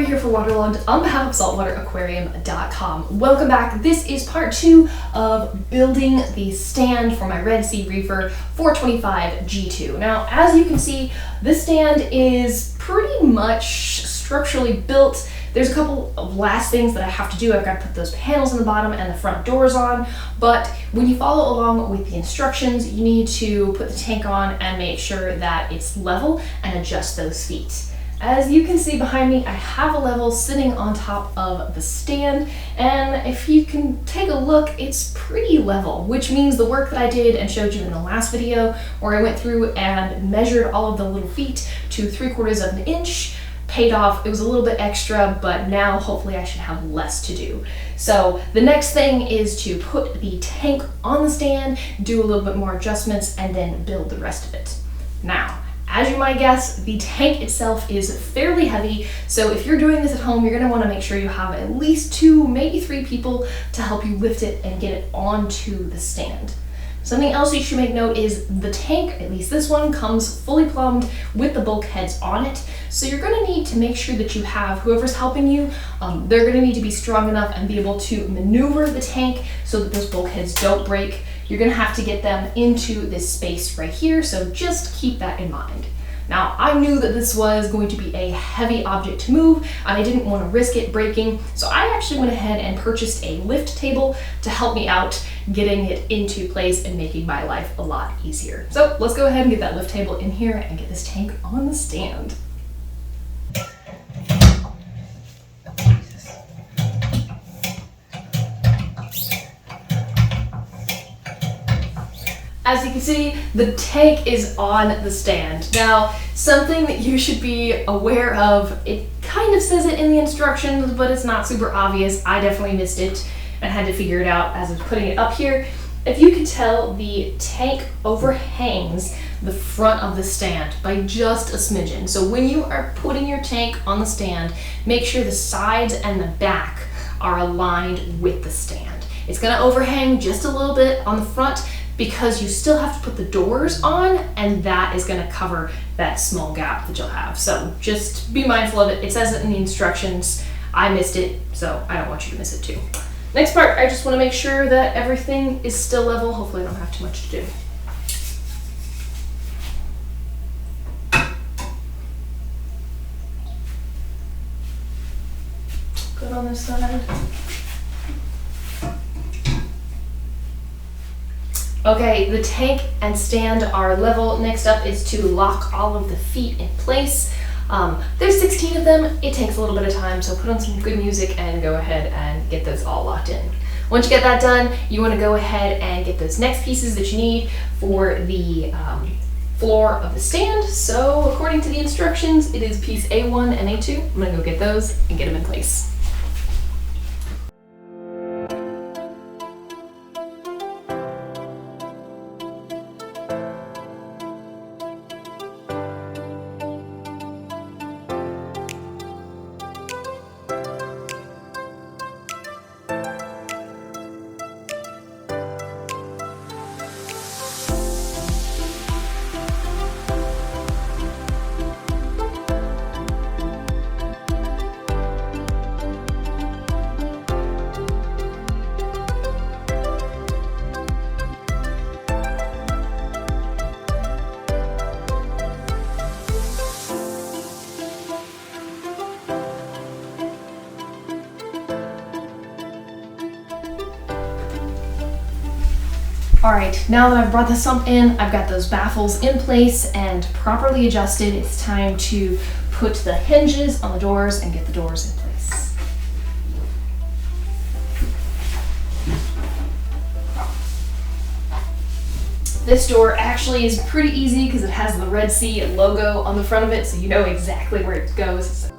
Hilary here for Waterlogged on behalf of saltwateraquarium.com. Welcome back. This is part 2 of building the stand for my Red Sea Reefer 425 G2. Now, as you can see, this stand is pretty much structurally built. There's a couple of last things that I have to do. I've got to put those panels in the bottom and the front doors on, but when you follow along with the instructions, you need to put the tank on and make sure that it's level and adjust those feet. As you can see behind me, I have a level sitting on top of the stand, and if you can take a look, it's pretty level, which means the work that I did and showed you in the last video, where I went through and measured all of the little feet to 3/4 of an inch, paid off. It was a little bit extra, but now hopefully I should have less to do. So the next thing is to put the tank on the stand, do a little bit more adjustments, and then build the rest of it. Now, as you might guess, the tank itself is fairly heavy, so if you're doing this at home, you're going to want to make sure you have at least 2, maybe 3 people to help you lift it and get it onto the stand. Something else you should make note is the tank, at least this one, comes fully plumbed with the bulkheads on it. So you're going to need to make sure that you have whoever's helping you, they're going to need to be strong enough and be able to maneuver the tank so that those bulkheads don't break. You're going to have to get them into this space right here, so just keep that in mind. Now, I knew that this was going to be a heavy object to move, and I didn't want to risk it breaking, so I actually went ahead and purchased a lift table to help me out getting it into place and making my life a lot easier. So let's go ahead and get that lift table in here and get this tank on the stand. As you can see, the tank is on the stand. Now, something that you should be aware of, it kind of says it in the instructions, but it's not super obvious. I definitely missed it and had to figure it out as I was putting it up here. If you can tell, the tank overhangs the front of the stand by just a smidgen. So when you are putting your tank on the stand, make sure the sides and the back are aligned with the stand. It's gonna overhang just a little bit on the front, because you still have to put the doors on, and that is going to cover that small gap that you'll have. So just be mindful of it. It says it in the instructions. I missed it, so I don't want you to miss it too. Next part, I just want to make sure that everything is still level. Hopefully I don't have too much to do. Good on this side. Okay, the tank and stand are level. Next up is to lock all of the feet in place. There's 16 of them. It takes a little bit of time, so put on some good music and go ahead and get those all locked in. Once you get that done, you want to go ahead and get those next pieces that you need for the floor of the stand. So according to the instructions, it is piece A1 and A2. I'm going to go get those and get them in place. Alright, now that I've brought the sump in, I've got those baffles in place and properly adjusted, it's time to put the hinges on the doors and get the doors in place. This door actually is pretty easy because it has the Red Sea logo on the front of it, so you know exactly where it goes.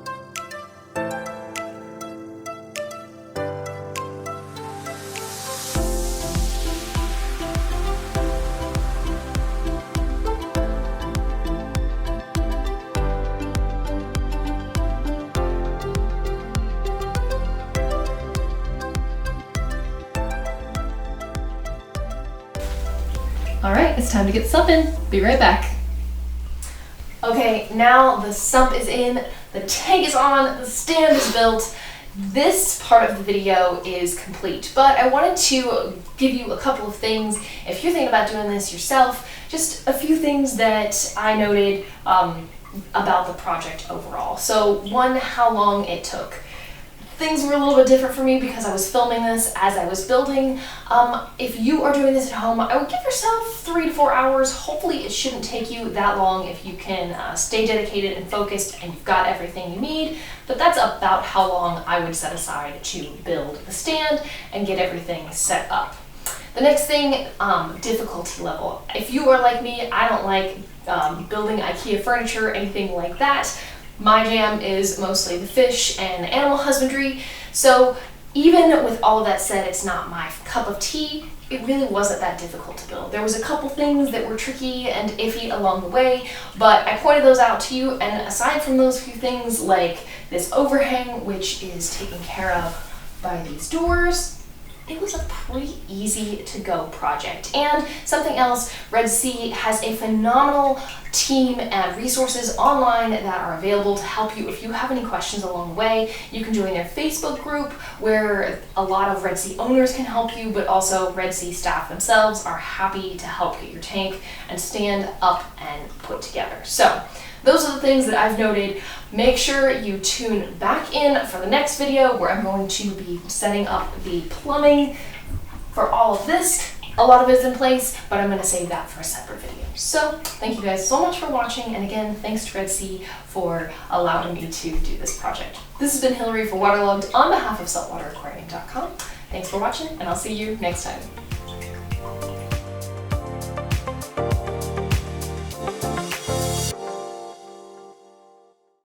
Alright, it's time to get the sump in. Be right back. Okay, now the sump is in. the tank is on, the stand is built. This part of the video is complete, but I wanted to give you a couple of things if you're thinking about doing this yourself, just a few things that I noted about the project overall. So one, how long it took. Things were a little bit different for me because I was filming this as I was building. If you are doing this at home, I would give yourself 3 to 4 hours. Hopefully it shouldn't take you that long if you can stay dedicated and focused and you've got everything you need. But that's about how long I would set aside to build the stand and get everything set up. The next thing, difficulty level. If you are like me, I don't like building IKEA furniture, anything like that. My jam is mostly the fish and animal husbandry, so even with all of that said, it's not my cup of tea. It really wasn't that difficult to build. There was a couple things that were tricky and iffy along the way, but I pointed those out to you, and aside from those few things like this overhang, which is taken care of by these doors, it was a pretty easy to go project. And something else, Red Sea has a phenomenal team and resources online that are available to help you if you have any questions along the way. You can join their Facebook group where a lot of Red Sea owners can help you, but also Red Sea staff themselves are happy to help get your tank and stand up and put together. So those are the things that I've noted. Make sure you tune back in for the next video where I'm going to be setting up the plumbing for all of this. A lot of it is in place, but I'm going to save that for a separate video. So thank you guys so much for watching, and again, thanks to Red Sea for allowing me to do this project. This has been Hilary for Waterlogged on behalf of saltwateraquarium.com. Thanks for watching, and I'll see you next time.